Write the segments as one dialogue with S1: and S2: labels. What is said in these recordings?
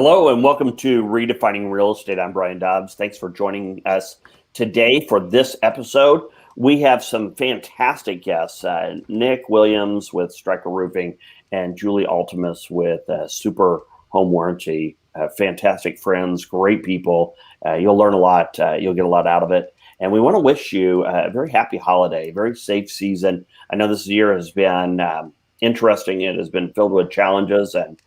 S1: Hello and welcome to Redefining Real Estate. I'm Brian Dobbs. Thanks for joining us today for this episode. We have some fantastic guests, Nick Williams with Stryker Roofing and Julie Altimus with Super Home Warranty. Fantastic friends, great people. You'll learn a lot. You'll get a lot out of it. And we want to wish you a very happy holiday, very safe season. I know this year has been interesting. It has been filled with challenges and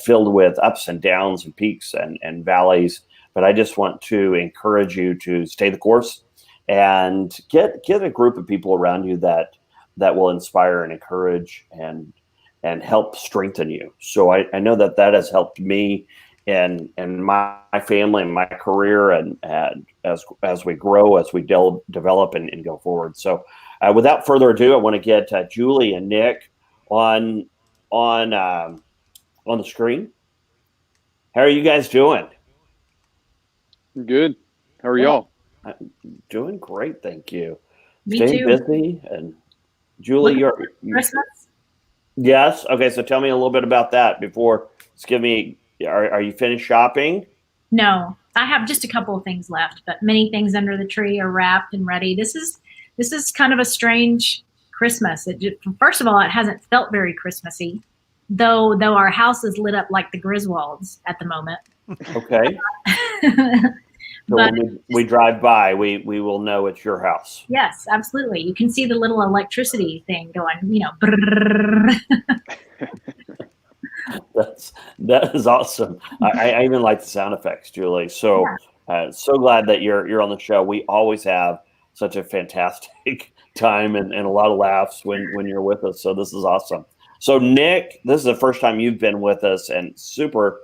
S1: filled with ups and downs and peaks and valleys. But I just want to encourage you to stay the course and get a group of people around you that will inspire and encourage and help strengthen you. So I know that has helped me and my family and my career and as we grow, as we develop and go forward. So without further ado, I want to get Julie and Nick on the screen. How are you guys doing?
S2: Good. How are y'all?
S1: I'm doing great, thank you.
S3: Me
S1: Staying
S3: too.
S1: busy. And Julie, you're
S3: Christmas?
S1: yes. Okay, so tell me a little bit about that before. Just give me. Are you finished shopping?
S3: No, I have just a couple of things left, but many things under the tree are wrapped and ready. This is kind of a strange Christmas. First of all, it hasn't felt very Christmassy, though our house is lit up like the Griswolds at the moment.
S1: Okay. So
S3: But
S1: when we drive by, we will know it's your house.
S3: yes, absolutely. You can see the little electricity thing going, brrrr.
S1: That is awesome. I even like the sound effects, Julie. So so glad that you're on the show. We always have such a fantastic time and a lot of laughs when you're with us. So this is awesome. So Nick, this is the first time you've been with us, and super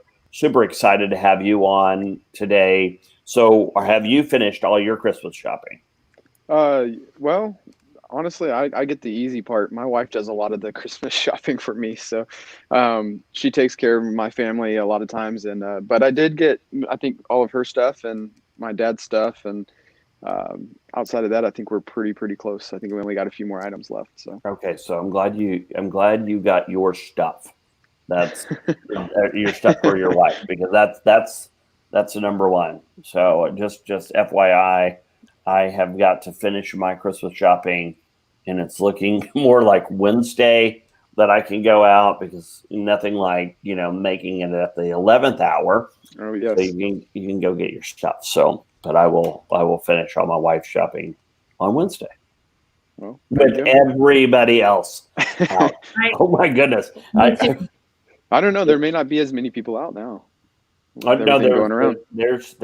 S1: excited to have you on today. So have you finished all your Christmas shopping?
S2: Well, honestly, I get the easy part. My wife does a lot of the Christmas shopping for me, so she takes care of my family a lot of times. And but I did get, I think, all of her stuff and my dad's stuff, and outside of that, I think we're pretty close. I think we only got a few more items left. So
S1: Okay, so I'm glad you got your stuff. That's your stuff for your wife, because that's the number one. So just FYI, I have got to finish my Christmas shopping, and it's looking more like Wednesday that I can go out, because nothing like making it at the 11th hour.
S2: oh yes,
S1: So you can go get your stuff. So, but I will finish all my wife's shopping on Wednesday.
S2: well, there
S1: With
S2: you go.
S1: everybody else out.
S3: Right.
S1: Oh my goodness!
S3: Me too.
S2: I don't know. There may not be as many people out now. With
S1: No,
S2: everything going around.
S1: there's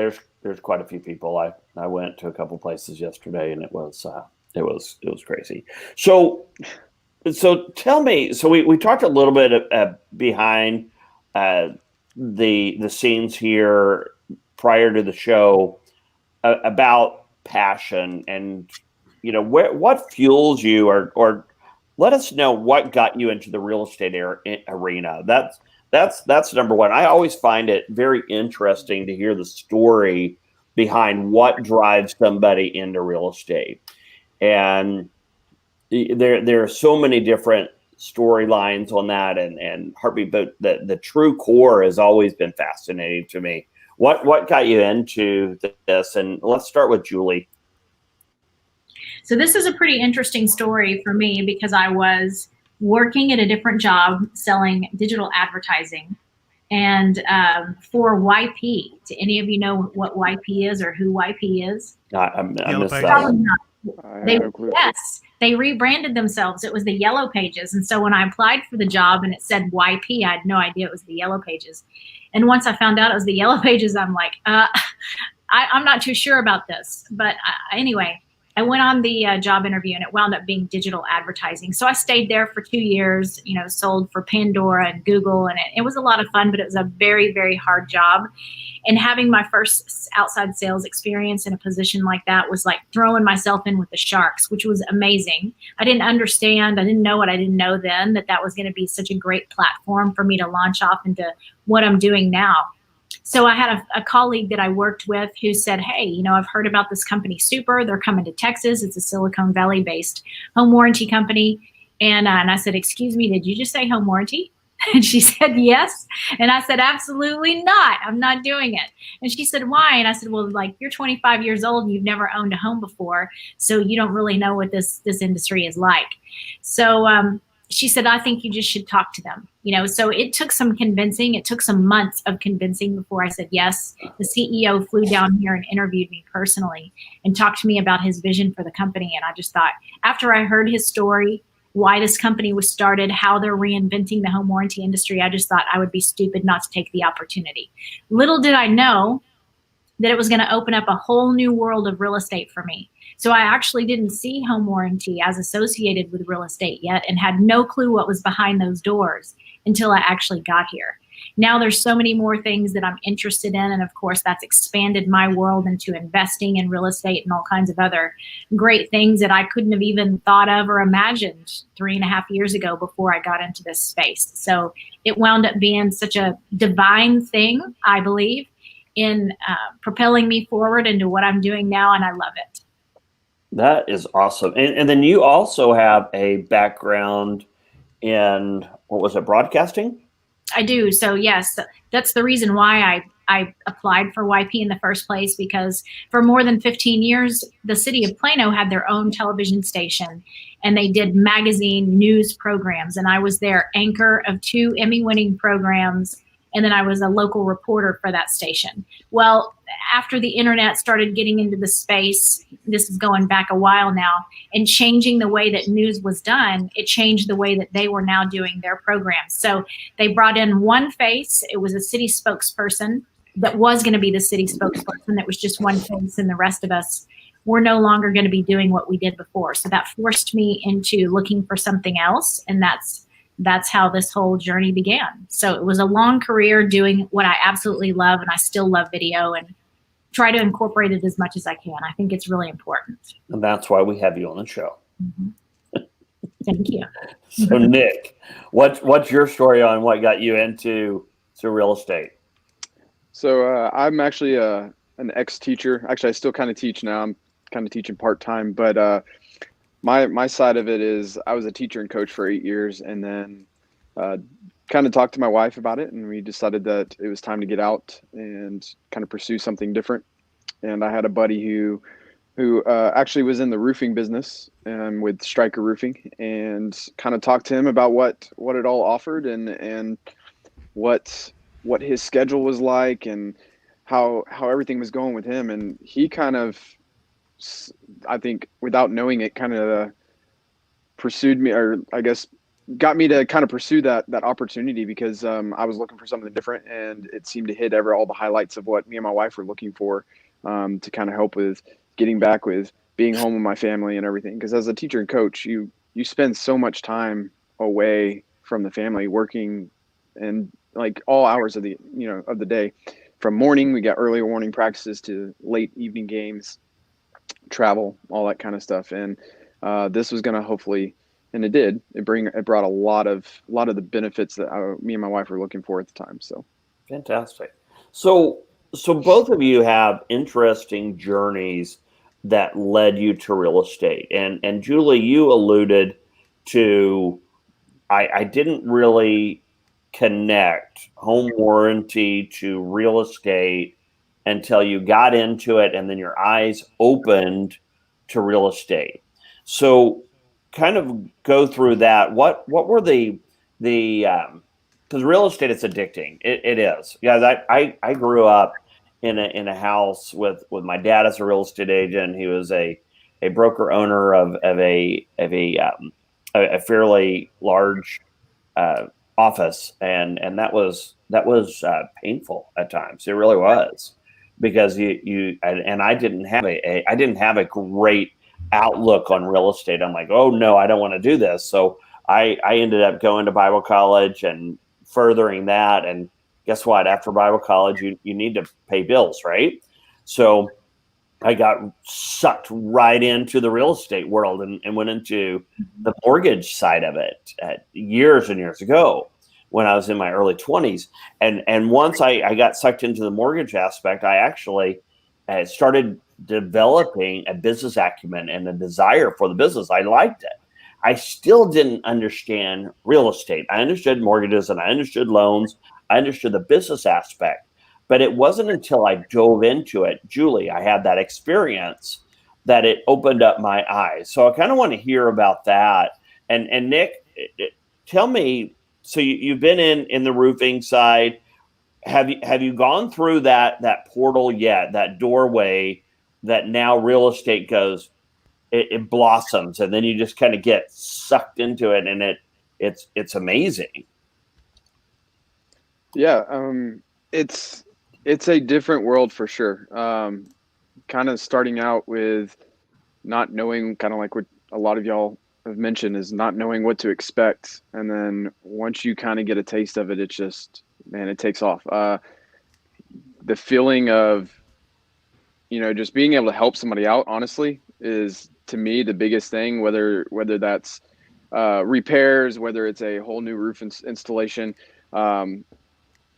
S1: quite a few people. I went to a couple places yesterday, and it was crazy. So tell me. So we talked a little bit behind the scenes here prior to the show about passion, and what fuels you, or let us know what got you into the real estate arena. That's number one. I always find it very interesting to hear the story behind what drives somebody into real estate. And there are so many different storylines on that and heartbeat, but the true core has always been fascinating to me. What got you into this? And let's start with Julie.
S3: So this is a pretty interesting story for me, because I was working at a different job selling digital advertising, and for YP. Do any of you know what YP is or who YP is?
S1: I
S4: Yellow
S1: missed
S4: Pages.
S1: that one.
S2: I have no clue.
S3: They rebranded themselves. It was the Yellow Pages. And so when I applied for the job and it said YP, I had no idea it was the Yellow Pages. And once I found out it was the Yellow Pages, I'm like, I'm not too sure about this. But anyway, I went on the job interview, and it wound up being digital advertising. So I stayed there for 2 years, sold for Pandora and Google, and it was a lot of fun, but it was a very, very hard job. And having my first outside sales experience in a position like that was like throwing myself in with the sharks, which was amazing. I didn't understand. I didn't know what I didn't know then, that was going to be such a great platform for me to launch off into what I'm doing now. So I had a colleague that I worked with who said, hey, I've heard about this company, Super. They're coming to Texas. It's a Silicon Valley-based home warranty company. And I said, excuse me, did you just say home warranty? And she said, yes. And I said, absolutely not. I'm not doing it. And she said, why? And I said, well, like, you're 25 years old and you've never owned a home before, so you don't really know what this industry is like. So she said, I think you just should talk to them. So it took some convincing. It took some months of convincing before I said yes. The CEO flew down here and interviewed me personally and talked to me about his vision for the company. And I just thought, after I heard his story, why this company was started, how they're reinventing the home warranty industry, I just thought I would be stupid not to take the opportunity. Little did I know that it was going to open up a whole new world of real estate for me. So I actually didn't see home warranty as associated with real estate yet, and had no clue what was behind those doors until I actually got here. Now there's so many more things that I'm interested in, and of course that's expanded my world into investing in real estate and all kinds of other great things that I couldn't have even thought of or imagined 3.5 years ago before I got into this space. So it wound up being such a divine thing, I believe, in propelling me forward into what I'm doing now, and I love it.
S1: That is awesome. And then you also have a background in, what was it, broadcasting?
S3: I do. So yes, that's the reason why I applied for YP in the first place, because for more than 15 years, the city of Plano had their own television station, and they did magazine news programs. And I was their anchor of 2 Emmy-winning programs. And then I was a local reporter for that station. Well, after the internet started getting into the space, this is going back a while now, and changing the way that news was done, it changed the way that they were now doing their programs. So they brought in one face. It was a city spokesperson that was going to be the city spokesperson. That was just one face, and the rest of us were no longer going to be doing what we did before. So that forced me into looking for something else, and that's how this whole journey began. So it was a long career doing what I absolutely love, and I still love video and try to incorporate it as much as I can. I think it's really important.
S1: And that's why we have you on the show.
S3: Mm-hmm. Thank you.
S1: So Nick, what's your story on what got you into real estate?
S2: So I'm actually an ex-teacher. Actually, I still kind of teach now. I'm kind of teaching part-time, but my side of it is I was a teacher and coach for 8 years, and then kind of talked to my wife about it, and we decided that it was time to get out and kind of pursue something different. And I had a buddy who actually was in the roofing business with Stryker Roofing, and kind of talked to him about what it all offered and what his schedule was like and how everything was going with him. And he kind of, I think without knowing it, kind of pursued me, or I guess got me to kind of pursue that opportunity, because I was looking for something different, and it seemed to hit all the highlights of what me and my wife were looking for, to kind of help with getting back with being home with my family and everything. Because as a teacher and coach, you spend so much time away from the family, working and like all hours of the day. From morning, we got early morning practices to late evening games, travel, all that kind of stuff. And this was going to hopefully, and it did, it brought a lot of the benefits that me and my wife were looking for at the time. So
S1: fantastic. So both of you have interesting journeys that led you to real estate. And Julie, you alluded to, I didn't really connect home warranty to real estate until you got into it, and then your eyes opened to real estate. So kind of go through that. What were the because real estate is addicting. It is. Guys, I grew up in a house with my dad as a real estate agent. He was a broker owner of a fairly large office, and that was painful at times. It really was, because I didn't have a great outlook on real estate. I'm like, oh no, I don't want to do this. So I ended up going to Bible college and furthering that. And guess what? After Bible college, you need to pay bills, right? So I got sucked right into the real estate world and went into the mortgage side of it years and years ago when I was in my early 20s. And once I got sucked into the mortgage aspect, I actually started developing a business acumen and a desire for the business. I liked it. I still didn't understand real estate. I understood mortgages and I understood loans. I understood the business aspect, but it wasn't until I dove into it, Julie, I had that experience that it opened up my eyes. So I kind of want to hear about that. And Nick, tell me, so you've been in the roofing side. Have you gone through that portal yet, that doorway that now real estate goes, it blossoms, and then you just kind of get sucked into it, and it's amazing.
S2: Yeah, it's a different world for sure. Kind of starting out with not knowing, kind of like what a lot of y'all have mentioned, is not knowing what to expect, and then once you kind of get a taste of it, it's just, man, it takes off. The feeling of, just being able to help somebody out, honestly, is to me the biggest thing. Whether that's repairs, whether it's a whole new roof installation.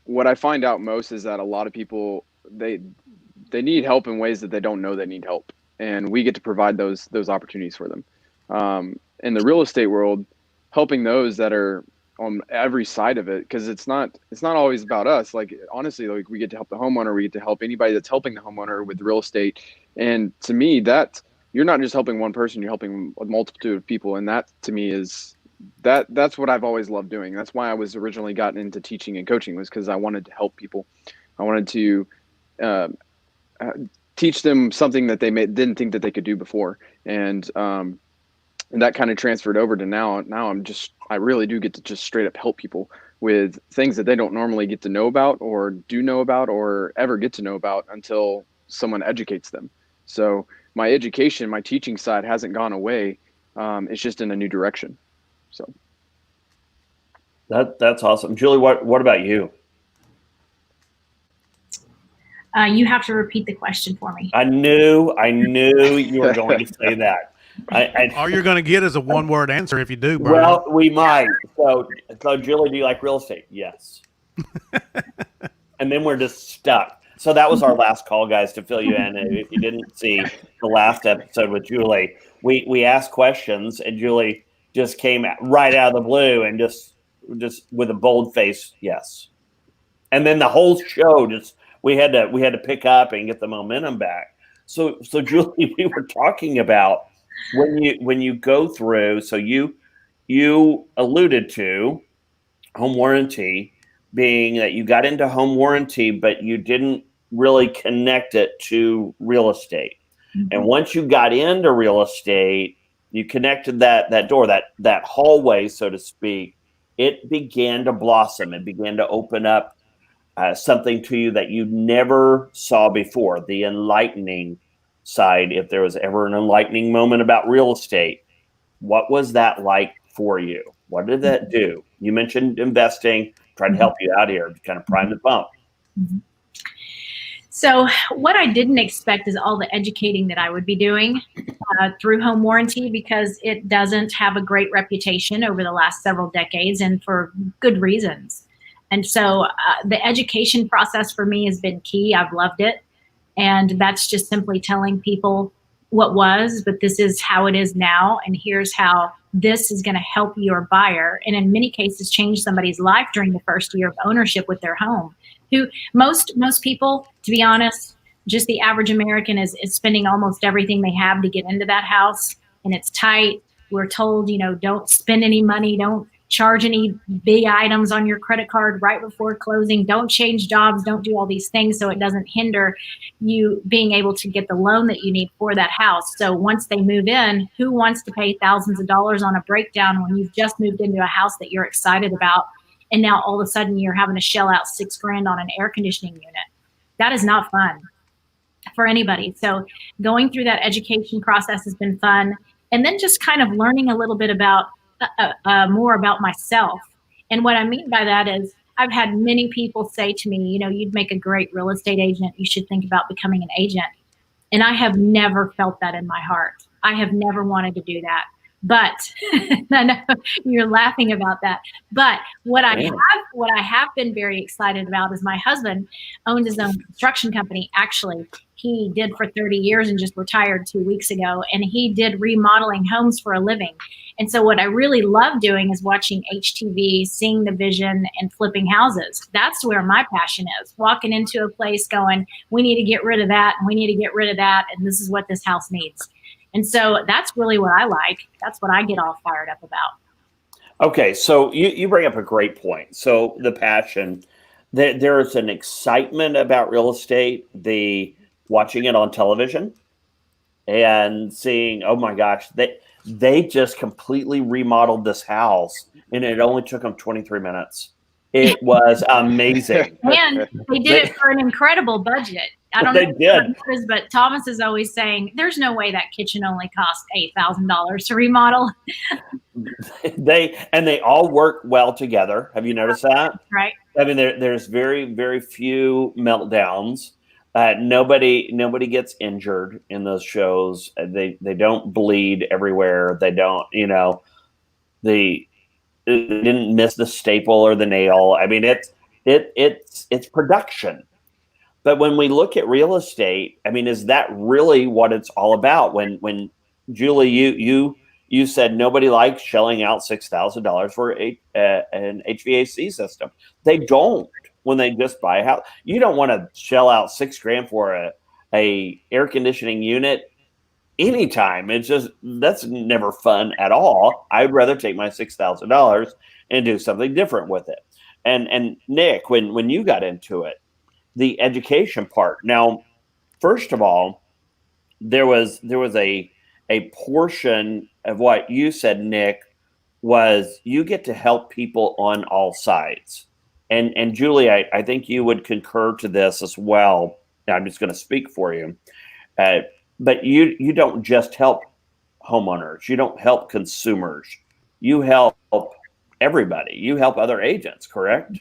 S2: What I find out most is that a lot of people, they need help in ways that they don't know they need help, and we get to provide those opportunities for them. In the real estate world, helping those that are on every side of it, because it's not always about us. Like, honestly, like, we get to help the homeowner, we get to help anybody that's helping the homeowner with real estate. And to me, that you're not just helping one person, you're helping a multitude of people, and that to me is that's what I've always loved doing. That's why I was originally gotten into teaching and coaching, was because I wanted to help people. I wanted to teach them something that they didn't think that they could do before, and that kind of transferred over to now I really do get to just straight up help people with things that they don't normally get to know about, or do know about, or ever get to know about until someone educates them. So my education, my teaching side hasn't gone away. It's just in a new direction. So
S1: that's awesome. Julie, what about you?
S3: You have to repeat the question for me.
S1: I knew you were going to say that.
S4: All you're going to get is a one-word answer if you do, Brian.
S1: Well, we might. So Julie, do you like real estate? Yes. And then we're just stuck. So that was our last call, guys, to fill you in. If you didn't see the last episode with Julie, we asked questions, and Julie just came right out of the blue and just with a bold face, yes. And then the whole show we had to pick up and get the momentum back. So Julie, we were talking about when you go through, so you alluded to home warranty, being that you got into home warranty, but you didn't really connect it to real estate. Mm-hmm. And once you got into real estate, you connected that door, that hallway, so to speak, it began to blossom. It began to open up something to you that you never saw before, the enlightening side. If there was ever an enlightening moment about real estate, what was that like for you? What did that do? You mentioned investing, trying to help you out here, to kind of prime the pump.
S3: Mm-hmm. So what I didn't expect is all the educating that I would be doing through home warranty, because it doesn't have a great reputation over the last several decades, and for good reasons. And so the education process for me has been key. I've loved it. And that's just simply telling people what was, but this is how it is now. And here's how this is going to help your buyer. And in many cases, change somebody's life during the first year of ownership with their home. Who most people, to be honest, just the average American is spending almost everything they have to get into that house. And it's tight. We're told, don't spend any money. Don't charge any big items on your credit card right before closing. Don't change jobs. Don't do all these things so it doesn't hinder you being able to get the loan that you need for that house. So once they move in, who wants to pay thousands of dollars on a breakdown when you've just moved into a house that you're excited about, and now all of a sudden you're having to shell out $6,000 on an air conditioning unit? That is not fun for anybody. So going through that education process has been fun. And then just kind of learning a little bit about more about myself. And what I mean by that is I've had many people say to me, you'd make a great real estate agent. You should think about becoming an agent. And I have never felt that in my heart. I have never wanted to do that. But I know you're laughing about that. But what I have been very excited about is my husband owns his own construction company. Actually, he did for 30 years and just retired 2 weeks ago. And he did remodeling homes for a living. And so what I really love doing is watching HTV, seeing the vision, and flipping houses. That's where my passion is. Walking into a place going, we need to get rid of that, and we need to get rid of that, and this is what this house needs. And so that's really what I like. That's what I get all fired up about.
S1: Okay, so you bring up a great point. So the passion, there is an excitement about real estate, the watching it on television and seeing, oh my gosh, they just completely remodeled this house and it only took them 23 minutes. It was amazing.
S3: And they did it for an incredible budget. I don't know if you noticed, but Thomas is always saying, there's no way that kitchen only cost $8,000 to remodel.
S1: They all work well together. Have you noticed that?
S3: Right.
S1: I mean, there's very, very few meltdowns. Nobody gets injured in those shows. They don't bleed everywhere. They don't, they didn't miss the staple or the nail. I mean, it's production. But when we look at real estate, I mean, is that really what it's all about? When Julie, you said nobody likes shelling out $6,000 for an HVAC system. They don't when they just buy a house. You don't want to shell out $6,000 for a air conditioning unit anytime. It's just, that's never fun at all. I'd rather take my $6,000 and do something different with it. And Nick, when you got into it, the education part. Now, first of all, there was a portion of what you said, Nick, was you get to help people on all sides. And Julie, I think you would concur to this as well. I'm just going to speak for you. But you don't just help homeowners. You don't help consumers. You help everybody. You help other agents, correct?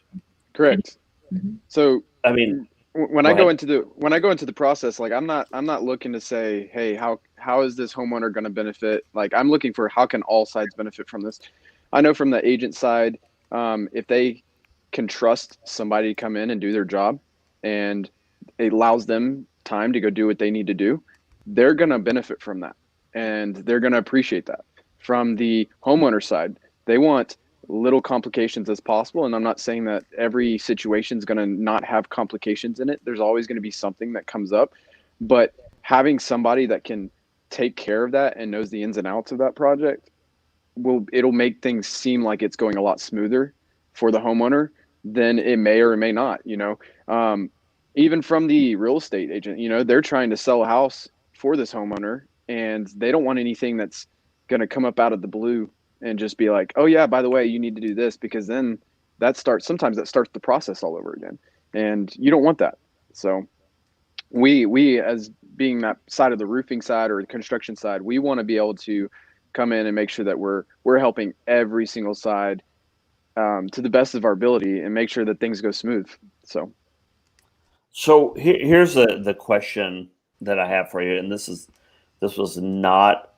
S2: Correct.
S3: Mm-hmm.
S2: So,
S1: I mean,
S2: when I go into the process, like I'm not looking to say, hey, how is this homeowner going to benefit? Like I'm looking for how can all sides benefit from this. I know from the agent side, if they can trust somebody to come in and do their job and it allows them time to go do what they need to do, they're going to benefit from that and they're going to appreciate that. From the homeowner side, they want little complications as possible. And I'm not saying that every situation is going to not have complications in it. There's always going to be something that comes up, but having somebody that can take care of that and knows the ins and outs of that project it'll make things seem like it's going a lot smoother for the homeowner than it may or may not, even from the real estate agent, they're trying to sell a house for this homeowner and they don't want anything that's going to come up out of the blue and just be like, oh yeah, by the way, you need to do this, because then sometimes that starts the process all over again. And you don't want that. So we as being that side of the roofing side or the construction side, we want to be able to come in and make sure that we're helping every single side to the best of our ability and make sure that things go smooth.
S1: So here's the question that I have for you. And this was not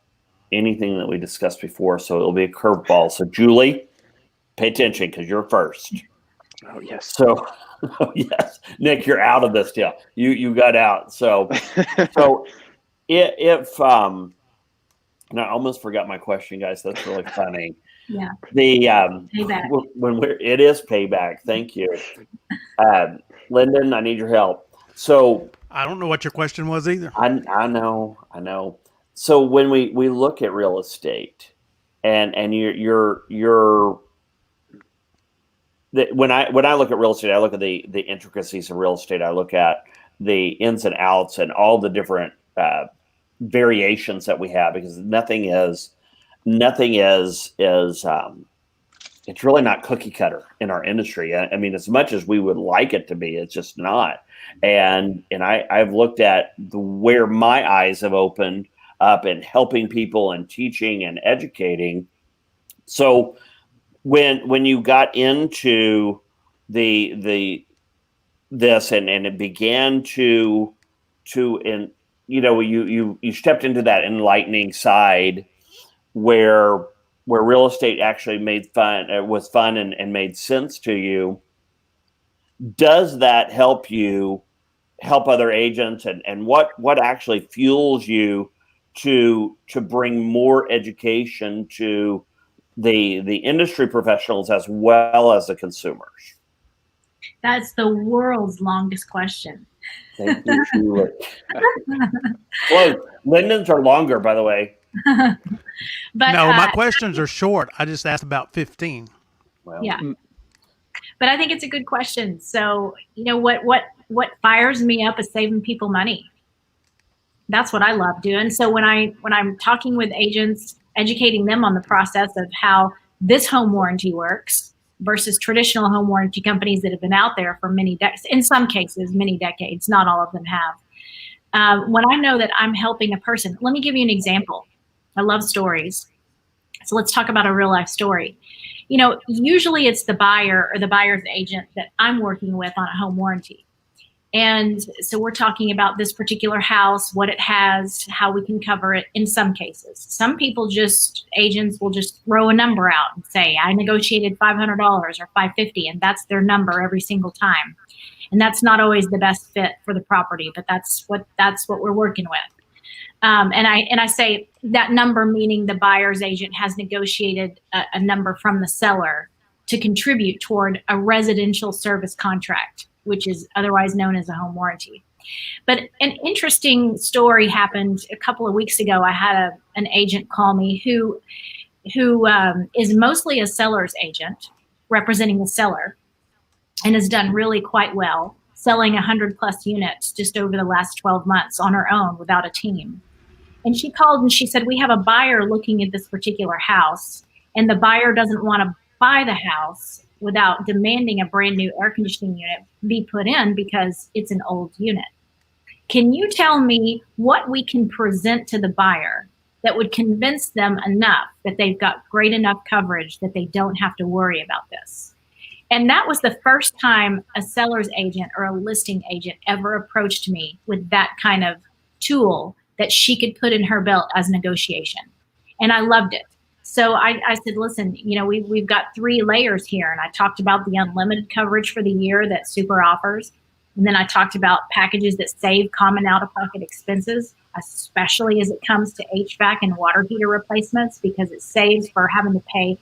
S1: anything that we discussed before, so it'll be a curveball. So Julie, pay attention because you're first.
S2: Oh yes.
S1: So yes, Nick, you're out of this deal. You got out. So if and I almost forgot my question, guys. That's really funny.
S3: Yeah.
S1: The
S3: payback.
S1: It is payback. Thank you, Lyndon. I need your help. So
S4: I don't know what your question was either.
S1: I know. So when we look at real estate, and when I look at real estate, I look at the intricacies of real estate. I look at the ins and outs and all the different variations that we have, because nothing is it's really not cookie cutter in our industry. I mean, as much as we would like it to be, it's just not. And I've looked at where my eyes have opened up in helping people and teaching and educating. So when you got into this and it began to you stepped into that enlightening side where real estate actually was fun and made sense to you. Does that help you help other agents, and what actually fuels you to bring more education to the industry professionals as well as the consumers?
S3: That's the world's longest question.
S1: Thank you, Julie. Well, Linden's are longer, by the way.
S3: But
S4: No, my questions are short. I just asked about 15.
S1: Well,
S3: yeah, but I think it's a good question. So, what fires me up is saving people money. That's what I love doing. So when I'm talking with agents, educating them on the process of how this home warranty works versus traditional home warranty companies that have been out there for many decades, in some cases, many decades, not all of them have. When I know that I'm helping a person, let me give you an example. I love stories. So let's talk about a real life story. Usually it's the buyer or the buyer's agent that I'm working with on a home warranty. And so we're talking about this particular house, what it has, how we can cover it in some cases. Some people agents will just throw a number out and say, I negotiated $500 or $550, and that's their number every single time. And that's not always the best fit for the property, but that's what we're working with. And I say that number, meaning the buyer's agent has negotiated a number from the seller to contribute toward a residential service contract, which is otherwise known as a home warranty. But an interesting story happened a couple of weeks ago. I had an agent call me who is mostly a seller's agent representing the seller and has done really quite well, selling 100 plus units just over the last 12 months on her own without a team. And she called and she said, we have a buyer looking at this particular house, and the buyer doesn't want to buy the house without demanding a brand new air conditioning unit be put in because it's an old unit. Can you tell me what we can present to the buyer that would convince them enough that they've got great enough coverage that they don't have to worry about this? And that was the first time a seller's agent or a listing agent ever approached me with that kind of tool that she could put in her belt as negotiation. And I loved it. So I said, listen, we've got 3 layers here. And I talked about the unlimited coverage for the year that Super offers. And then I talked about packages that save common out-of-pocket expenses, especially as it comes to HVAC and water heater replacements, because it saves for having to pay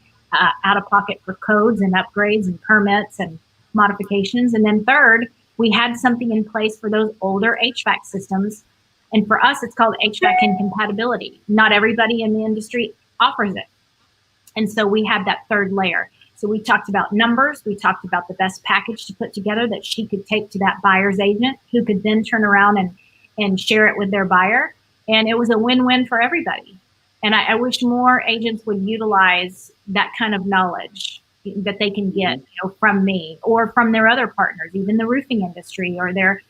S3: out-of-pocket for codes and upgrades and permits and modifications. And then third, we had something in place for those older HVAC systems. And for us, it's called HVAC incompatibility. Not everybody in the industry offers it. And so we had that third layer. So we talked about numbers. We talked about the best package to put together that she could take to that buyer's agent, who could then turn around and share it with their buyer. And it was a win-win for everybody. And I wish more agents would utilize that kind of knowledge that they can get from me or from their other partners, even the roofing industry or their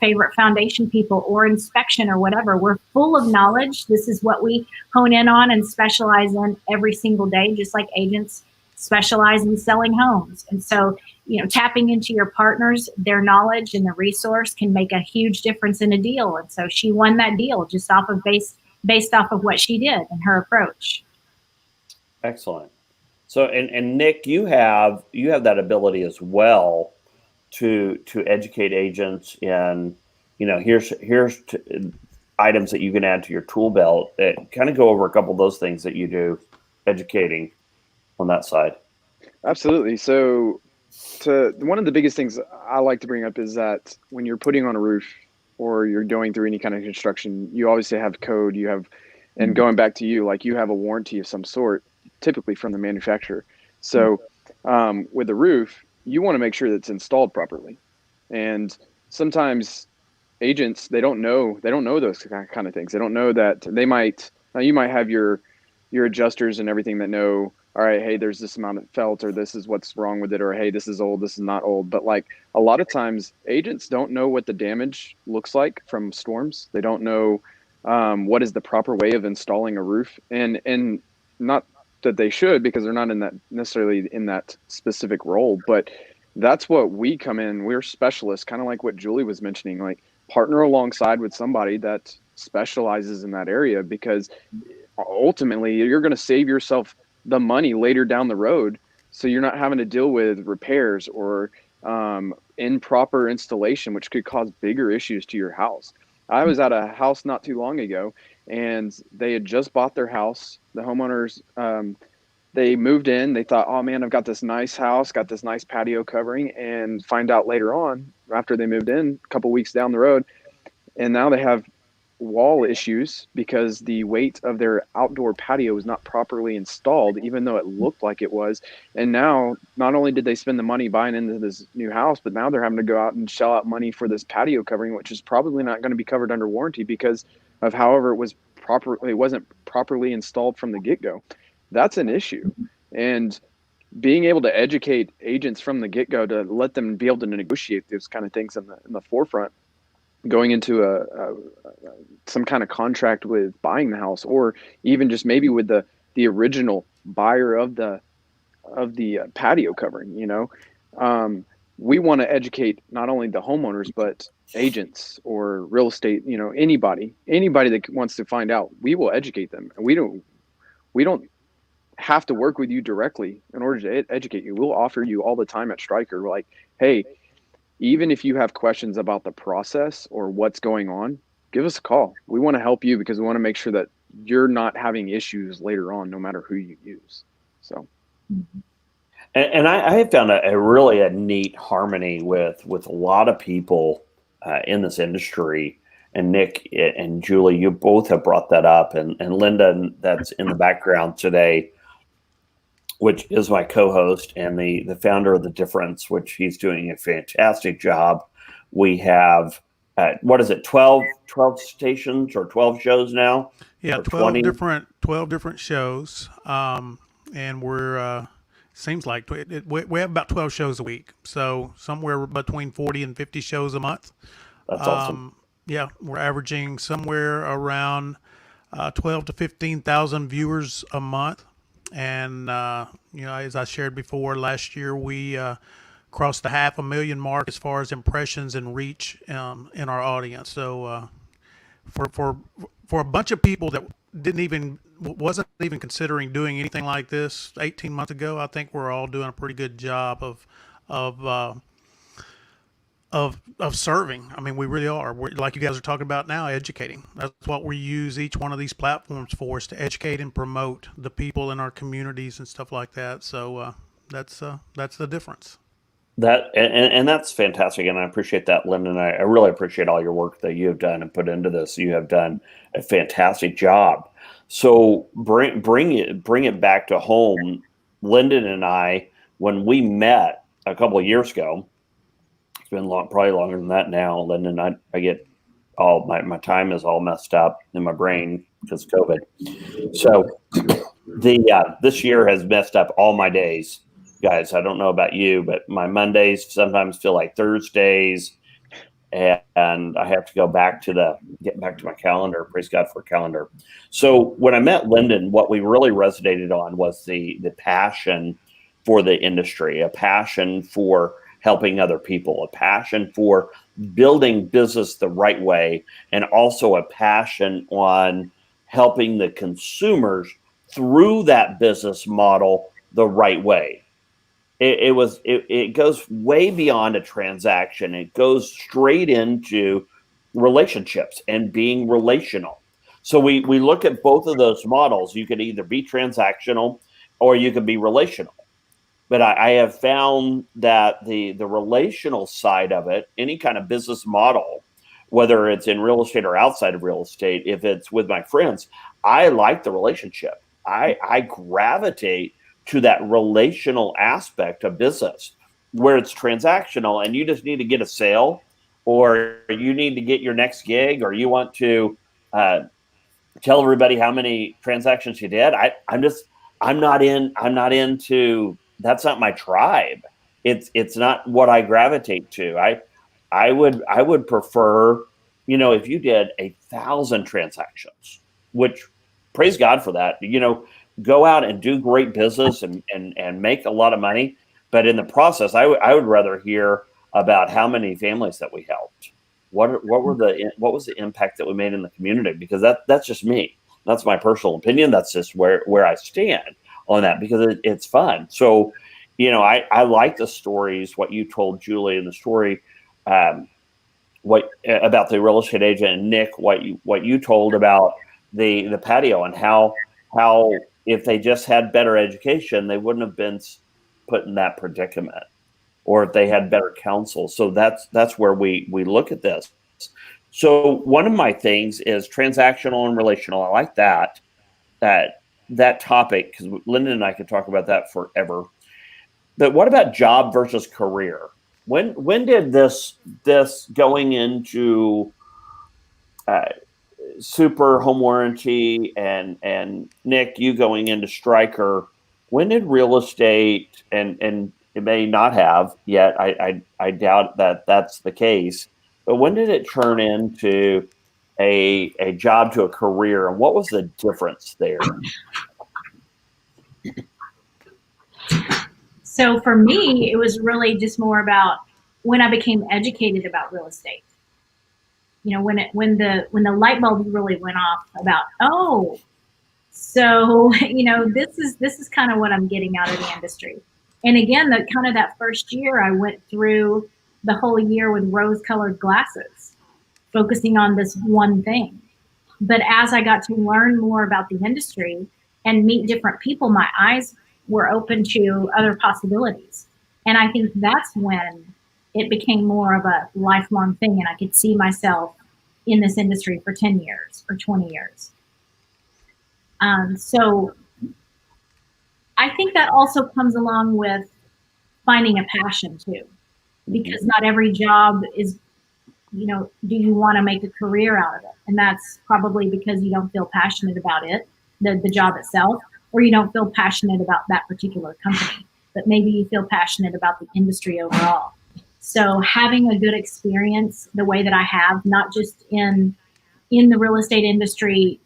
S3: favorite foundation people or inspection or whatever. We're full of knowledge. This is what we hone in on and specialize in every single day, just like agents specialize in selling homes. And so, tapping into your partners, their knowledge and the resource can make a huge difference in a deal. And so she won that deal just based off of what she did and her approach.
S1: Excellent. So, and Nick, you have that ability as well to educate agents in, here's items that you can add to your tool belt. Kind of go over a couple of those things that you do, educating on that side.
S2: Absolutely. So one of the biggest things I like to bring up is that when you're putting on a roof or you're going through any kind of construction, you obviously have code, and going back to you have a warranty of some sort, typically from the manufacturer. So with the roof, you want to make sure that it's installed properly. And sometimes agents, they don't know those kind of things. They don't know that you might have your adjusters and everything that know, all right, hey, there's this amount of felt, or this is what's wrong with it, or hey, this is old, this is not old. But a lot of times agents don't know what the damage looks like from storms. They don't know what is the proper way of installing a roof, and not that they should, because they're not necessarily in that specific role. But that's what we come in. We're specialists, kind of like what Julie was mentioning, partner alongside with somebody that specializes in that area, because ultimately you're going to save yourself the money later down the road. So you're not having to deal with repairs or improper installation, which could cause bigger issues to your house. I was at a house not too long ago, and they had just bought their house. The homeowners, they moved in. They thought, oh man, I've got this nice house, got this nice patio covering, and find out later on, after they moved in, a couple weeks down the road, and now they have wall issues because the weight of their outdoor patio was not properly installed, even though it looked like it was. And now, not only did they spend the money buying into this new house, but now they're having to go out and shell out money for this patio covering, which is probably not going to be covered under warranty because of however it wasn't properly installed from the get-go. That's an issue. And being able to educate agents from the get-go to let them be able to negotiate those kind of things in the forefront, going into some kind of contract with buying the house, or even just maybe with the original buyer of the patio covering, we want to educate not only the homeowners, but agents or real estate, anybody that wants to find out, we will educate them. And we don't have to work with you directly in order to educate you. We'll offer you all the time at Stryker, like, hey, even if you have questions about the process or what's going on, give us a call. We want to help you because we want to make sure that you're not having issues later on, no matter who you use. So,
S1: and I have found a really neat harmony with a lot of people in this industry. And Nick and Julie, you both have brought that up, and Linda, that's in the background today, which is my co-host and the founder of The Difference, which he's doing a fantastic job. We have, 12 stations or 12 shows now?
S4: Yeah, 12 different shows. And we're, seems like we have about 12 shows a week. So somewhere between 40 and 50 shows a month.
S1: That's awesome.
S4: Yeah, we're averaging somewhere around 12 to 15,000 viewers a month. And, as I shared before, last year we crossed the 500,000 mark as far as impressions and reach in our audience. So for a bunch of people that wasn't even considering doing anything like this 18 months ago, I think we're all doing a pretty good job of serving. I mean, we really are. We're, like you guys are talking about now, educating. That's what we use each one of these platforms for, is to educate and promote the people in our communities and stuff like that. So that's the difference.
S1: That and that's fantastic, and I appreciate that, Lyndon. I really appreciate all your work that you have done and put into this. You have done a fantastic job. So bring it back to home. Lyndon and I, when we met a couple of years ago, it's been probably longer than that now. Lyndon, I get all my time is all messed up in my brain because of COVID. So this year has messed up all my days. Guys, I don't know about you, but my Mondays sometimes feel like Thursdays, and I have to get back to my calendar. Praise God for a calendar. So when I met Lyndon, what we really resonated on was the passion for the industry, a passion for helping other people, a passion for building business the right way, and also a passion on helping the consumers through that business model the right way. It goes way beyond a transaction. It goes straight into relationships and being relational. So we look at both of those models. You could either be transactional or you could be relational. But I have found that the relational side of it, any kind of business model, whether it's in real estate or outside of real estate, if it's with my friends, I like the relationship. I gravitate to that relational aspect of business, where it's transactional and you just need to get a sale, or you need to get your next gig, or you want to tell everybody how many transactions you did. I'm not into, that's not my tribe. It's not what I gravitate to. I would prefer, if you did 1,000 transactions, which praise God for that, go out and do great business and make a lot of money. But in the process, I would rather hear about how many families that we helped. What was the impact that we made in the community? Because that's just me. That's my personal opinion. That's just where I stand on that, because it's fun. So, I like the stories, what you told Julie, and the story, what about the real estate agent, and Nick, what you told about the patio, and how if they just had better education, they wouldn't have been put in that predicament, or if they had better counsel. So that's where we look at this. So one of my things is transactional and relational. I like that topic, because Lyndon and I could talk about that forever. But what about job versus career? When did this going into Super Home Warranty and Nick, you going into Stryker, when did real estate, and it may not have yet, I doubt that that's the case, but when did it turn into a job to a career, and what was the difference there?
S3: So for me, it was really just more about when I became educated about real estate. You know, when the light bulb really went off about, oh, so this is kind of what I'm getting out of the industry. And again, that first year, I went through the whole year with rose-colored glasses, focusing on this one thing. But as I got to learn more about the industry and meet different people, my eyes were open to other possibilities. And I think that's when it became more of a lifelong thing, and I could see myself in this industry for 10 years or 20 years. So I think that also comes along with finding a passion too, because not every job is, do you want to make a career out of it? And that's probably because you don't feel passionate about it, the job itself, or you don't feel passionate about that particular company, but maybe you feel passionate about the industry overall. So having a good experience the way that I have, not just in the real estate industry,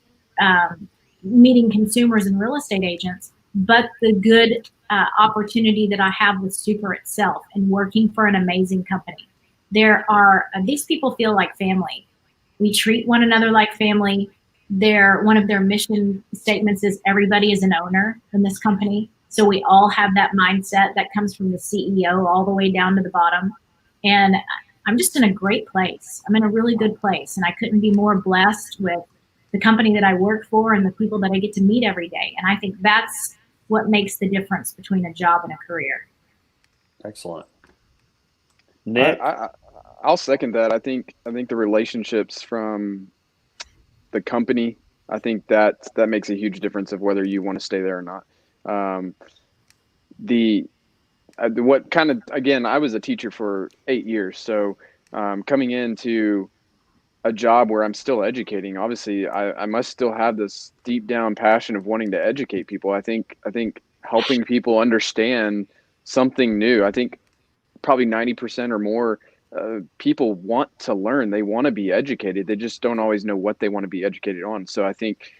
S3: meeting consumers and real estate agents, but the good opportunity that I have with Super itself and working for an amazing company. There are, these people feel like family. We treat one another like family. One of their mission statements is everybody is an owner in this company. So we all have that mindset that comes from the CEO all the way down to the bottom. And I'm just in a great place. I'm in a really good place. And I couldn't be more blessed with the company that I work for and the people that I get to meet every day. And I think that's what makes the difference between a job and a career.
S1: Excellent. Nick?
S2: I'll second that. I think the relationships from the company, I think that makes a huge difference of whether you want to stay there or not. What kind of, again, I was a teacher for 8 years. So coming into a job where I'm still educating, obviously I must still have this deep down passion of wanting to educate people. I think helping people understand something new, I think probably 90% or more people want to learn. They want to be educated. They just don't always know what they want to be educated on. So I think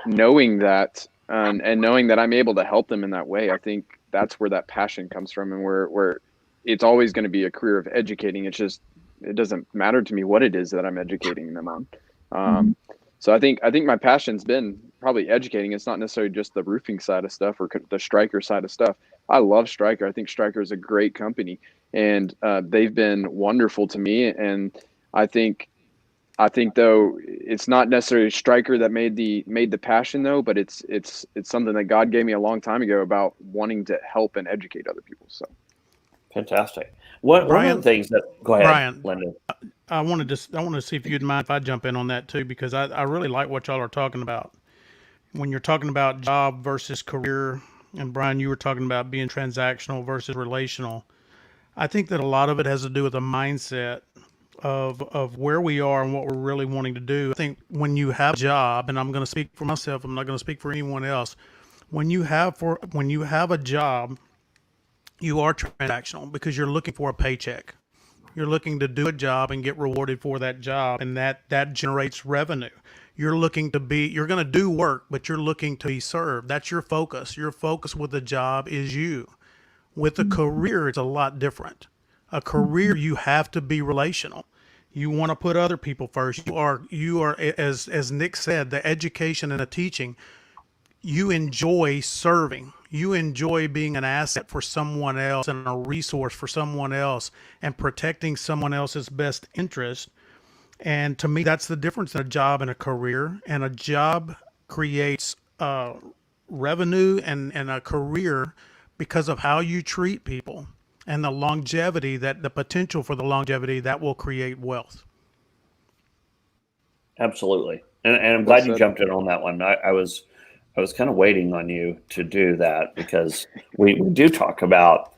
S2: knowing that and knowing that I'm able to help them in that way, I think that's where that passion comes from, and where it's always going to be a career of educating. It's just, it doesn't matter to me what it is that I'm educating them on. So I think my passion's been probably educating. It's not necessarily just the roofing side of stuff or the Stryker side of stuff. I love Stryker. I think Stryker is a great company, and they've been wonderful to me. And I think though it's not necessarily Stryker that made the passion though, but it's something that God gave me a long time ago about wanting to help and educate other people. So
S1: fantastic. One of the things that, go ahead,
S4: Brian,
S1: Lyndon.
S4: I wanted to see if you'd mind if I jump in on that too, because I really like what y'all are talking about. When you're talking about job versus career, and Brian, you were talking about being transactional versus relational. I think that a lot of it has to do with a mindset of where we are and what we're really wanting to do. I think when you have a job, and I'm going to speak for myself, I'm not going to speak for anyone else. When you have a job, you are transactional because you're looking for a paycheck. You're looking to do a job and get rewarded for that job, and that generates revenue. You're going to do work, but you're looking to be served. That's your focus. Your focus with the job is you. With a career, it's a lot different. A career, you have to be relational. You want to put other people first. You are as Nick said, the education and the teaching. You enjoy serving. You enjoy being an asset for someone else and a resource for someone else and protecting someone else's best interest. And to me, that's the difference in a job and a career. And a job creates revenue and a career because of how you treat people and the longevity, that the potential for the longevity that will create wealth.
S1: Absolutely. And I'm
S2: Well
S1: glad you
S2: said.
S1: jumped in on that one. I was kind of waiting on you to do that because we do talk about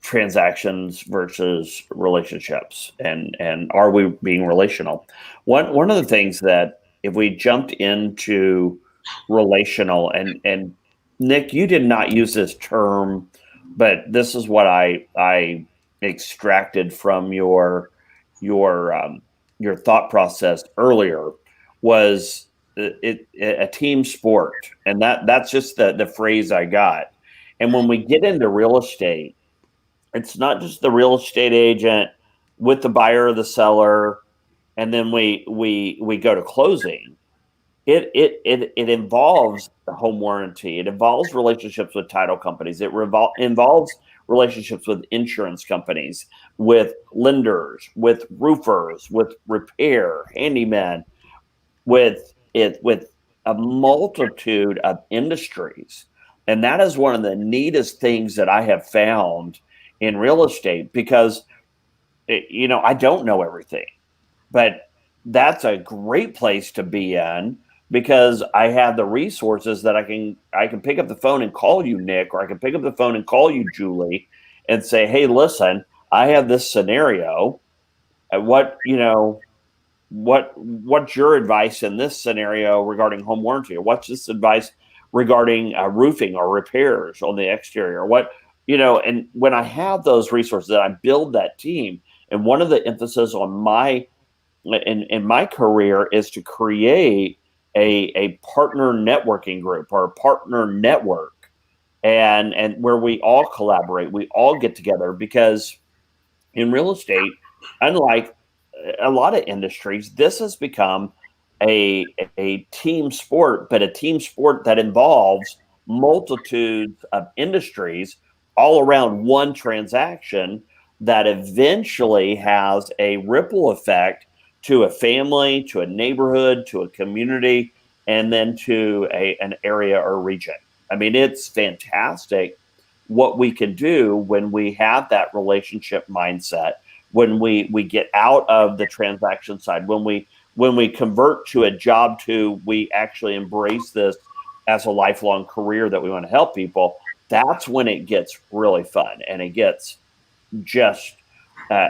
S1: transactions versus relationships, and are we being relational? One of the things that, if we jumped into relational, and Nick, you did not use this term, but this is what I extracted from your your thought process earlier, was a team sport, and that's just the phrase I got. And when we get into real estate, it's not just the real estate agent with the buyer or the seller, and then we go to closing. It involves the home warranty. It involves relationships with title companies. It involves relationships with insurance companies, with lenders, with roofers, with repair handymen, with a multitude of industries. And that is one of the neatest things that I have found in real estate, because I don't know everything, but that's a great place to be in, because I have the resources that I can pick up the phone and call you, Nick, or I can pick up the phone and call you, Julie, and say, hey, listen, I have this scenario. What's your advice in this scenario regarding home warranty? Or what's this advice regarding roofing or repairs on the exterior? And when I have those resources, I build that team. And one of the emphasis on in my career is to create a partner networking group, or a partner network, and where we all collaborate, we all get together, because in real estate, unlike a lot of industries, this has become a team sport, but a team sport that involves multitudes of industries all around one transaction, that eventually has a ripple effect to a family, to a neighborhood, to a community, and then to an area or region. I mean, it's fantastic what we can do when we have that relationship mindset, when we get out of the transaction side, when we convert to a job to we actually embrace this as a lifelong career that we want to help people. That's when it gets really fun, and it gets just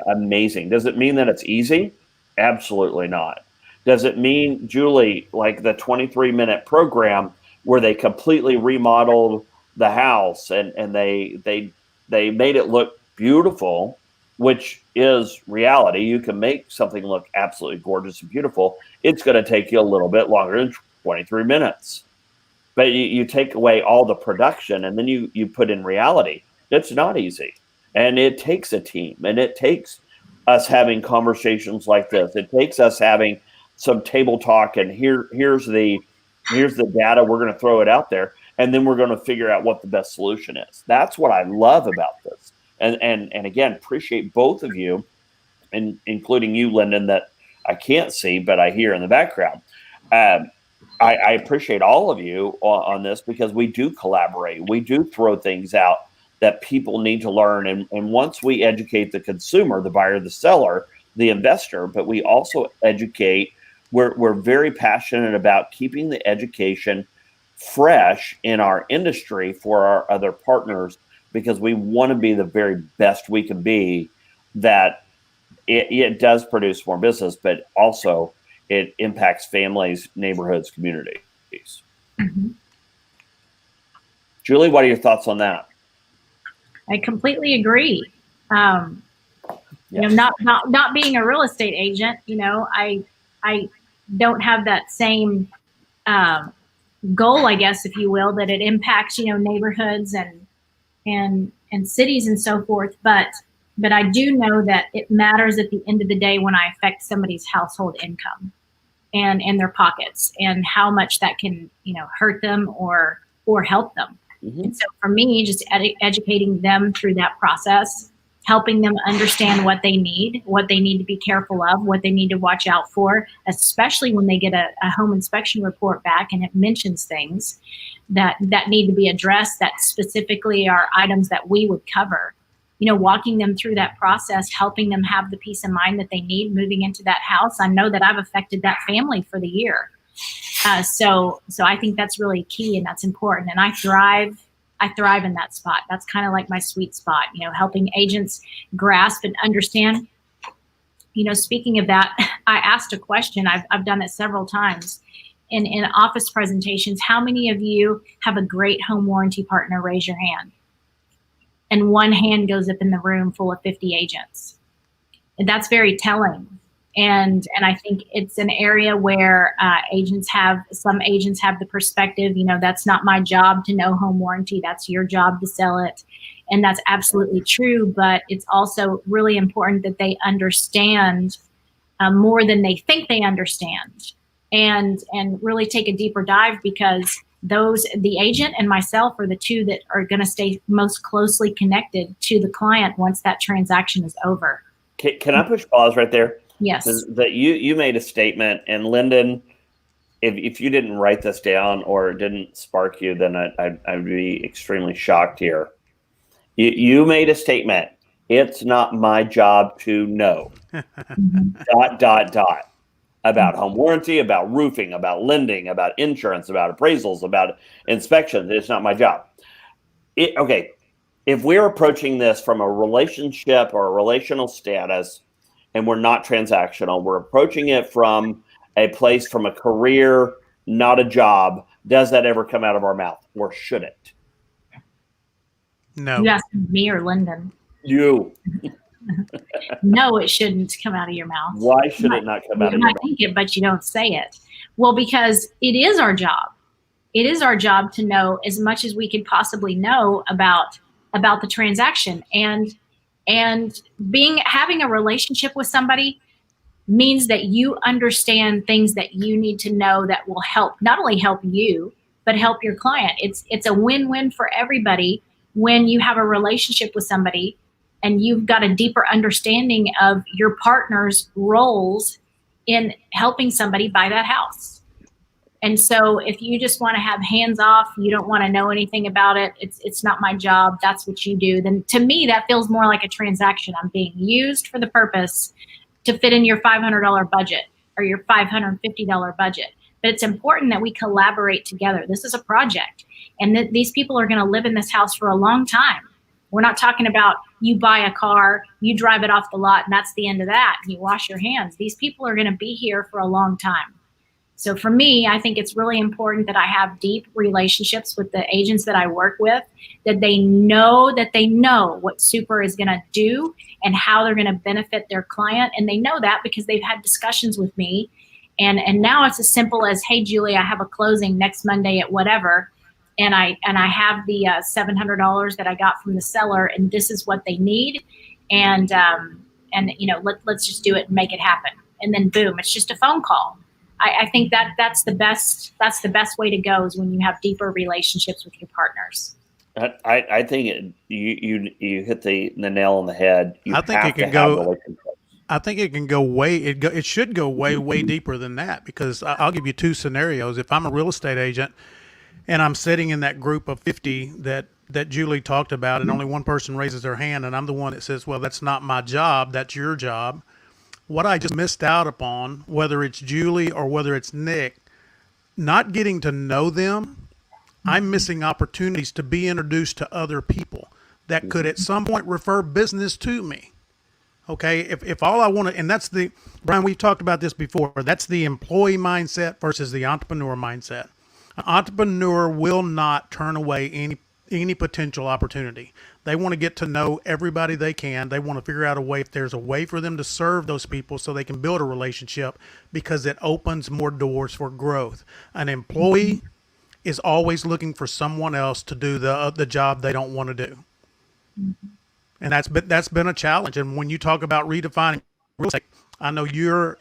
S1: amazing. Does it mean that it's easy? Absolutely not. Does it mean, Julie, like the 23-minute program where they completely remodeled the house and they made it look beautiful, which is reality. You can make something look absolutely gorgeous and beautiful. It's going to take you a little bit longer than 23 minutes. But you take away all the production, and then you put in reality. It's not easy. And it takes a team, and it takes us having conversations like this. It takes us having some table talk, and here's the data. We're going to throw it out there, and then we're going to figure out what the best solution is. That's what I love about this. And again, appreciate both of you, and including you, Lyndon, that I can't see, but I hear in the background. I appreciate all of you on this, because we do collaborate. We do throw things out that people need to learn. And once we educate the consumer, the buyer, the seller, the investor, but we also educate, we're very passionate about keeping the education fresh in our industry for our other partners, because we want to be the very best we can be, that it does produce more business, but also it impacts families, neighborhoods, communities.
S3: Mm-hmm.
S1: Julie, what are your thoughts on that?
S3: I completely agree.
S1: Yes.
S3: Not being a real estate agent, I don't have that same goal, I guess, if you will, that it impacts, neighborhoods and cities and so forth. But I do know that it matters at the end of the day when I affect somebody's household income and their pockets, and how much that can, hurt them or help them. Mm-hmm. And so for me, just educating them through that process helping them understand what they need to be careful of, what they need to watch out for, especially when they get a home inspection report back and it mentions things that need to be addressed that specifically are items that we would cover. Walking them through that process, helping them have the peace of mind that they need moving into that house. I know that I've affected that family for the year. So I think that's really key and that's important. And I thrive in that spot. That's kind of like my sweet spot, helping agents grasp and understand. Speaking of that, I asked a question. I've done it several times in office presentations. How many of you have a great home warranty partner? Raise your hand. And one hand goes up in the room full of 50 agents. And that's very telling. And I think it's an area where some agents have the perspective, that's not my job to know home warranty. That's your job to sell it. And that's absolutely true. But it's also really important that they understand more than they think they understand, and really take a deeper dive, because the agent and myself are the two that are going to stay most closely connected to the client once that transaction is over.
S1: Can I push pause right there?
S3: Yes.
S1: That you made a statement, and Lyndon, if you didn't write this down or it didn't spark you, then I'd be extremely shocked here. You made a statement. It's not my job to know. ... About home warranty, about roofing, about lending, about insurance, about appraisals, about inspections. It's not my job. Okay. If we're approaching this from a relationship or a relational status, and we're not transactional, we're approaching it from a place, from a career, not a job, does that ever come out of our mouth, or should it?
S4: No.
S3: You asking me or Lyndon?
S1: You.
S3: No, it shouldn't come out of your mouth.
S1: Why should it not come out of your mouth?
S3: You might think it, but you don't say it. Well, because it is our job. It is our job to know as much as we could possibly know about the transaction. And having a relationship with somebody means that you understand things that you need to know that will help, not only help you, but help your client. It's a win-win for everybody when you have a relationship with somebody and you've got a deeper understanding of your partner's roles in helping somebody buy that house. And so if you just want to have hands off, you don't want to know anything about it, it's not my job, that's what you do, then to me that feels more like a transaction. I'm being used for the purpose to fit in your $500 budget or your $550 budget. But it's important that we collaborate together. This is a project, and these people are going to live in this house for a long time. We're not talking about you buy a car, you drive it off the lot, and that's the end of that, and you wash your hands. These people are going to be here for a long time. So for me, I think it's really important that I have deep relationships with the agents that I work with, that they know what Super is going to do and how they're going to benefit their client. And they know that because they've had discussions with me. And now it's as simple as, hey, Julie, I have a closing next Monday at whatever. And I have the $700 that I got from the seller, and this is what they need. And let's just do it and make it happen. And then boom, it's just a phone call. I think that's the best way to go, is when you have deeper relationships with your partners.
S1: I think you hit the nail on the head. I think it can go
S4: it should go way deeper than that, because I'll give you two scenarios. If I'm a real estate agent and I'm sitting in that group of 50 that Julie talked about, and only one person raises their hand, and I'm the one that says, well, that's not my job, that's your job. What I just missed out upon, whether it's Julie or whether it's Nick, not getting to know them, I'm missing opportunities to be introduced to other people that could at some point refer business to me. Okay, if all I want to, and that's Brian, we've talked about this before, that's the employee mindset versus the entrepreneur mindset. An entrepreneur will not turn away any potential opportunity. They want to get to know everybody they can. They want to figure out a way, if there's a way for them to serve those people so they can build a relationship, because it opens more doors for growth. An employee is always looking for someone else to do the job they don't want to do. And that's been a challenge. And when you talk about redefining real estate, I know your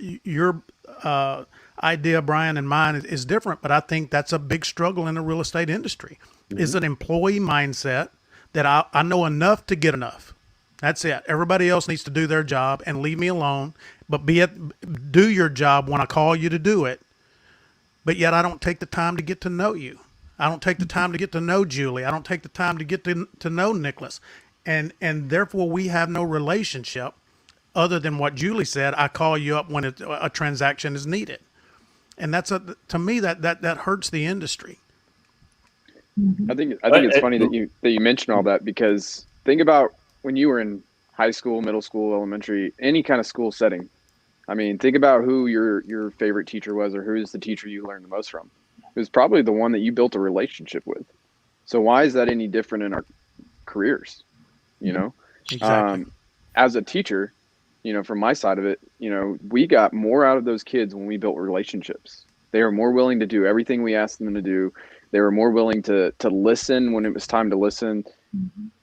S4: idea, Brian, and mine is different, but I think that's a big struggle in the real estate industry. Is an employee mindset that I know enough to get enough. That's it. Everybody else needs to do their job and leave me alone. But do your job when I call you to do it. But yet I don't take the time to get to know you. I don't take the time to get to know Julie. I don't take the time to get to know Nicholas. And therefore we have no relationship other than what Julie said. I call you up when a transaction is needed. And to me that hurts the industry.
S2: I think it's funny that you mention all that, because think about when you were in high school, middle school, elementary, any kind of school setting. I mean, think about who your favorite teacher was, or who's the teacher you learned the most from. It was probably the one that you built a relationship with. So why is that any different in our careers? You know,
S4: Exactly.
S2: As a teacher, from my side of it, we got more out of those kids when we built relationships. They were more willing to do everything we asked them to do. They were more willing to listen when it was time to listen.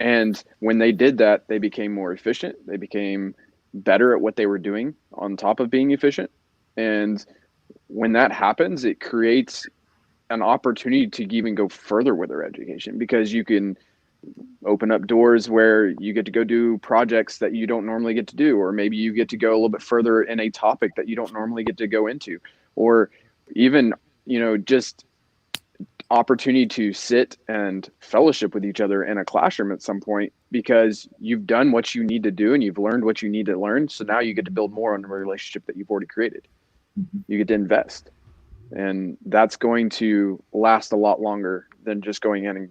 S2: And when they did that, they became more efficient. They became better at what they were doing on top of being efficient. And when that happens, it creates an opportunity to even go further with their education, because you can open up doors where you get to go do projects that you don't normally get to do, or maybe you get to go a little bit further in a topic that you don't normally get to go into, or even, just opportunity to sit and fellowship with each other in a classroom at some point, because you've done what you need to do and you've learned what you need to learn. So now you get to build more on the relationship that you've already created. You get to invest, and that's going to last a lot longer than just going in and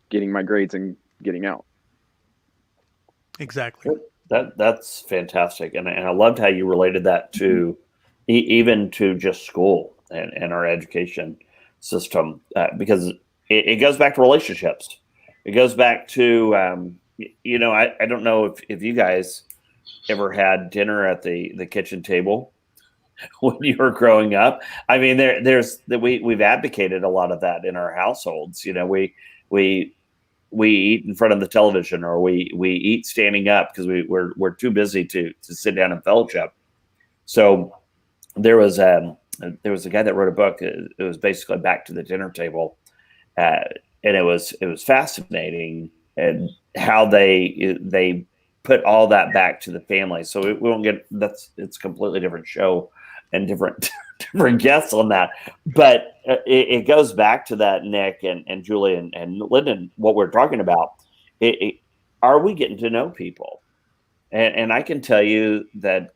S2: getting my grades and getting out.
S4: Exactly.
S1: That's fantastic, and I loved how you related that to even to just school and our education system, because it goes back to relationships. It goes back to I don't know if you guys ever had dinner at the kitchen table when you were growing up. I mean, we've advocated a lot of that in our households. We eat in front of the television, or we eat standing up because we're too busy to sit down and fellowship. So there was a guy that wrote a book. It was basically Back to the Dinner Table, and it was fascinating, and how they put all that back to the family. So we won't get it's a completely different show and different guests on that, but it goes back to that, Nick and Julie and Lyndon, what we're talking about. Are we getting to know people? And I can tell you that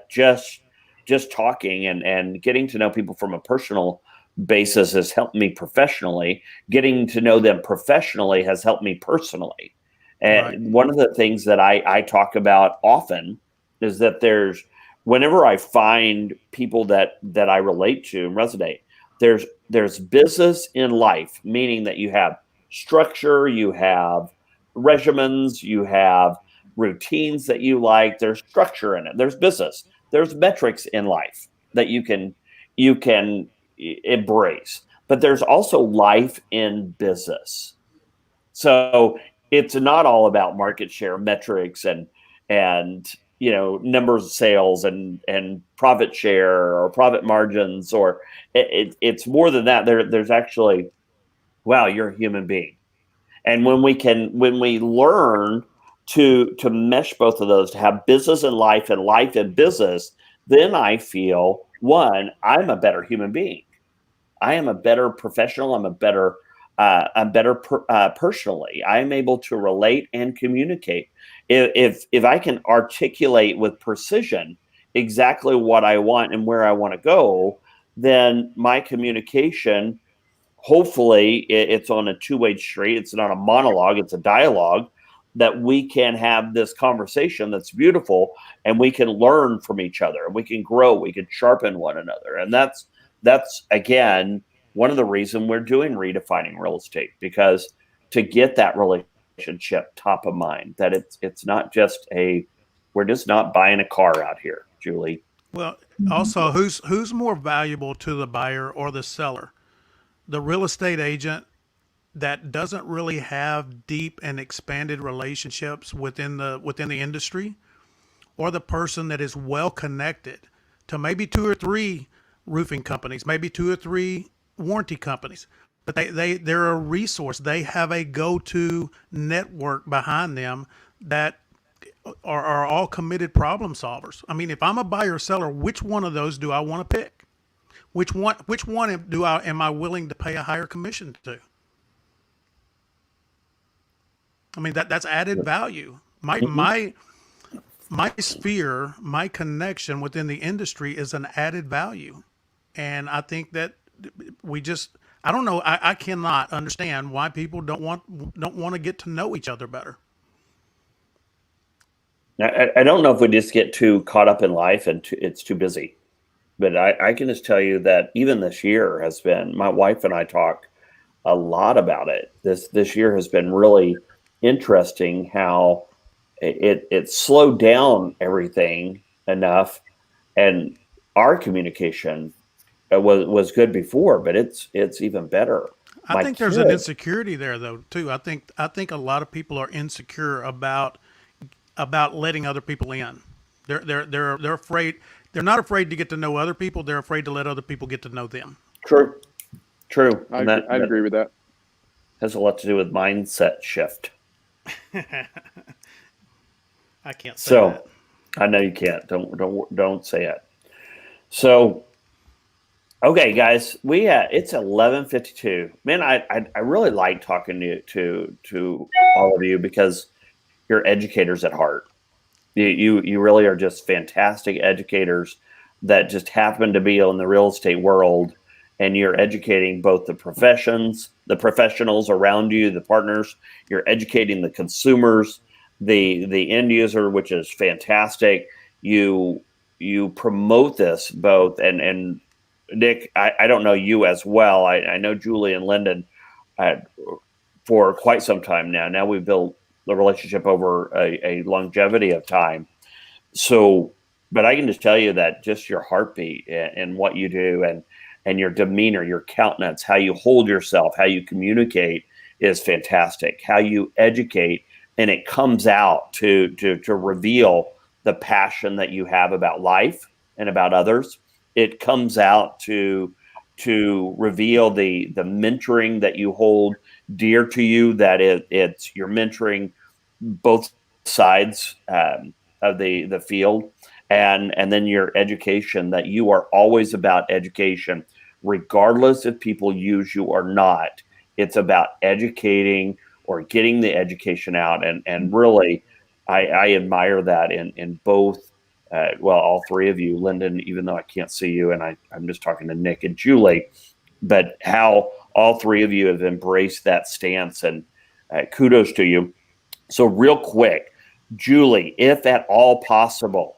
S1: just talking and getting to know people from a personal basis has helped me professionally. Getting to know them professionally has helped me personally. And
S4: Right.
S1: one of the things that I talk about often is that whenever I find people that I relate to and resonate, there's business in life, meaning that you have structure, you have regimens, you have routines that you like. There's structure in it. There's business. There's metrics in life that you can embrace. But there's also life in business. So it's not all about market share metrics and numbers of sales and profit share or profit margins, or it's more than that. There's actually, wow, you're a human being. And when we learn to mesh both of those, to have business and life and business, then I feel, one, I'm a better human being. I am a better professional. I'm better personally. I'm able to relate and communicate. If I can articulate with precision exactly what I want and where I want to go, then my communication, hopefully, it's on a two-way street. It's not a monologue. It's a dialogue that we can have this conversation that's beautiful, and we can learn from each other. We can grow. We can sharpen one another. And that's again, one of the reasons we're doing Redefining Real Estate, because to get that relationship top of mind, that it's not just we're just not buying a car out here, Julie.
S4: Well, also, who's more valuable to the buyer or the seller? The real estate agent that doesn't really have deep and expanded relationships within the industry, or the person that is well connected to maybe 2 or 3 roofing companies, maybe 2 or 3 warranty companies, but they're a resource. They have a go-to network behind them that are all committed problem solvers. I mean, if I'm a buyer or seller, which one of those do I want to pick? Which one am I willing to pay a higher commission to? I mean, that's added value. My sphere, my connection within the industry is an added value. And I think that I don't know, I cannot understand why people don't want to get to know each other better.
S1: I don't know if we just get too caught up in life and it's too busy. But I can just tell you that even this year has been, my wife and I talk a lot about it. This year has been really interesting how it slowed down everything enough, and our communication was good before, but it's even better.
S4: I think there's an insecurity there though too. I think a lot of people are insecure about letting other people in. They're afraid. They're not afraid to get to know other people. They're afraid to let other people get to know them.
S1: True.
S2: I'd agree with that.
S1: Has a lot to do with mindset shift.
S4: I can't say that.
S1: I know you can't. Don't say it. So, okay, guys, it's 11:52. Man, I really like talking to all of you because you're educators at heart. You really are just fantastic educators that just happen to be in the real estate world, and you're educating both the professionals around you, the partners. You're educating the consumers, the end user, which is fantastic. You promote this both, and Nick, I don't know you as well. I know Julie and Lyndon for quite some time now. Now we've built the relationship over a longevity of time. So, but I can just tell you that just your heartbeat and what you do and your demeanor, your countenance, how you hold yourself, how you communicate is fantastic. How you educate, and it comes out to reveal the passion that you have about life and about others. It comes out to reveal the mentoring that you hold dear to you, that it's you're mentoring both sides of the field, and then your education, that you are always about education, regardless if people use you or not. It's about educating or getting the education out, and really, I admire that in both. All three of you, Lyndon, even though I can't see you, and I'm just talking to Nick and Julie, but how all three of you have embraced that stance, and kudos to you. So real quick, Julie, if at all possible,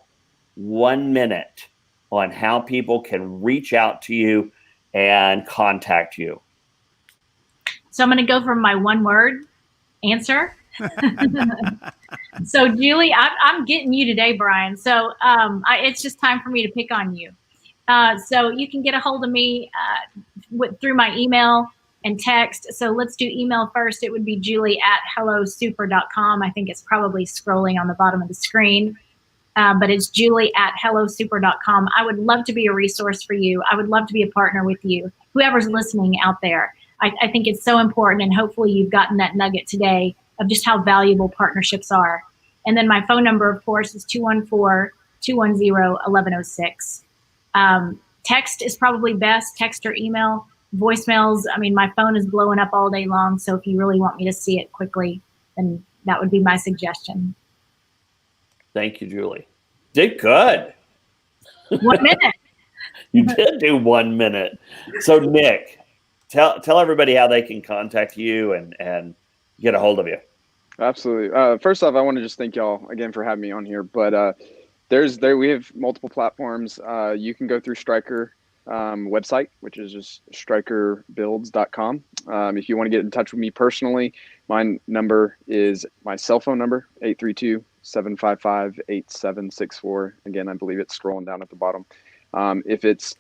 S1: 1 minute on how people can reach out to you and contact you.
S3: So I'm going to go for my one word answer. So Julie, I'm getting you today, Brian. So it's just time for me to pick on you. So you can get a hold of me through my email and text. So let's do email first. It would be julie@hellosuper.com. I think it's probably scrolling on the bottom of the screen, but it's julie@hellosuper.com. I would love to be a resource for you. I would love to be a partner with you, whoever's listening out there. I think it's so important, and hopefully you've gotten that nugget today of just how valuable partnerships are. And then my phone number, of course, is 214-210-1106. Text is probably best, text or email. Voicemails, I mean, my phone is blowing up all day long, so if you really want me to see it quickly, then that would be my suggestion.
S1: Thank you, Julie. Did good.
S3: 1 minute.
S1: You did do 1 minute. So Nick, tell everybody how they can contact you and get a hold of you.
S2: Absolutely. First off, I want to just thank y'all again for having me on here. But we have multiple platforms. You can go through Stryker website, which is just strikerbuilds.com. If you want to get in touch with me personally, my number is my cell phone number, 832-755-8764. Again, I believe it's scrolling down at the bottom. If it's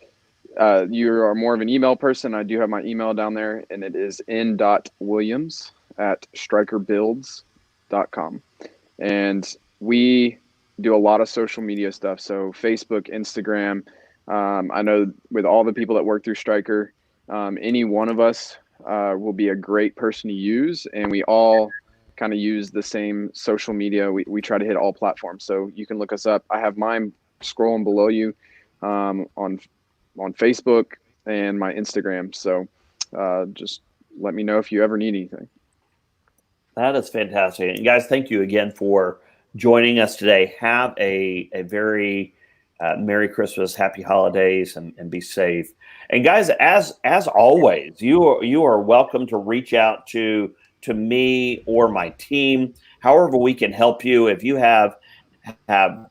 S2: you are more of an email person, I do have my email down there, and it is n.williams@strikerbuilds.com. And we do a lot of social media stuff. So Facebook, Instagram. I know with all the people that work through Stryker, any one of us will be a great person to use. And we all kind of use the same social media. We try to hit all platforms. So you can look us up. I have mine scrolling below you on Facebook and my Instagram. So just let me know if you ever need anything.
S1: That is fantastic. And guys, thank you again for joining us today. Have a very Merry Christmas, Happy Holidays, and be safe. And guys, as always, you are welcome to reach out to me or my team, however we can help you. If you have a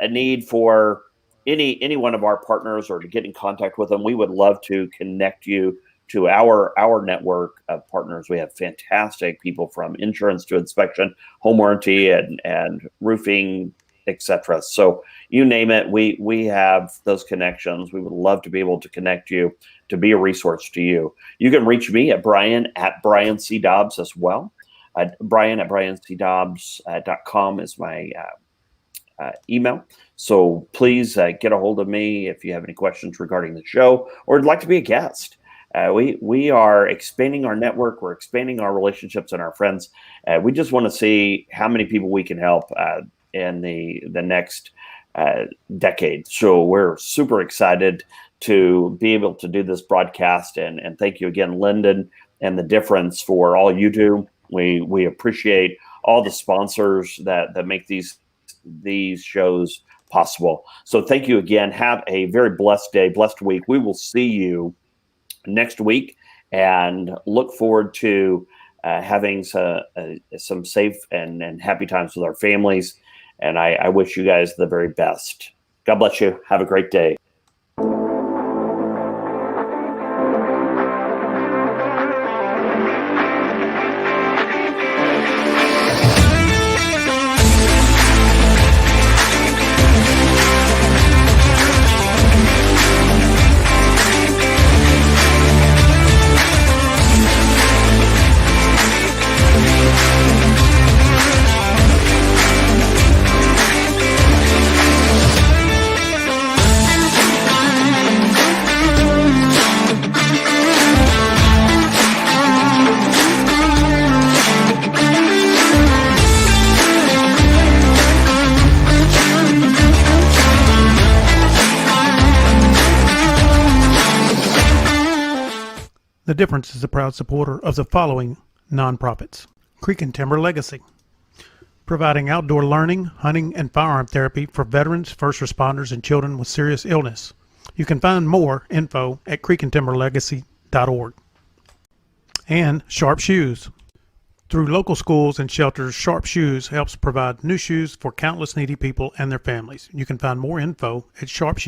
S1: need for any one of our partners or to get in contact with them, we would love to connect you to our network of partners. We have fantastic people from insurance to inspection, home warranty, and roofing, etc. So you name it, we have those connections. We would love to be able to connect you, to be a resource to you. You can reach me at Brian at Brian C. Dobbs as well. Brian at briancdobbs.com is my email. So please get a hold of me if you have any questions regarding the show or would like to be a guest. We are expanding our network. We're expanding our relationships and our friends. We just want to see how many people we can help in the next decade. So we're super excited to be able to do this broadcast. And thank you again, Lyndon and The Difference, for all you do. We appreciate all the sponsors that make these shows possible. So thank you again. Have a very blessed day, blessed week. We will see you next week and look forward to having some safe and happy times with our families. And I wish you guys the very best. God bless you. Have a great day.
S4: The Difference is a proud supporter of the following nonprofits. Creek and Timber Legacy, providing outdoor learning, hunting, and firearm therapy for veterans, first responders, and children with serious illness. You can find more info at creekandtimberlegacy.org. And Sharp Shoes. Through local schools and shelters, Sharp Shoes helps provide new shoes for countless needy people and their families. You can find more info at sharpshoes.org.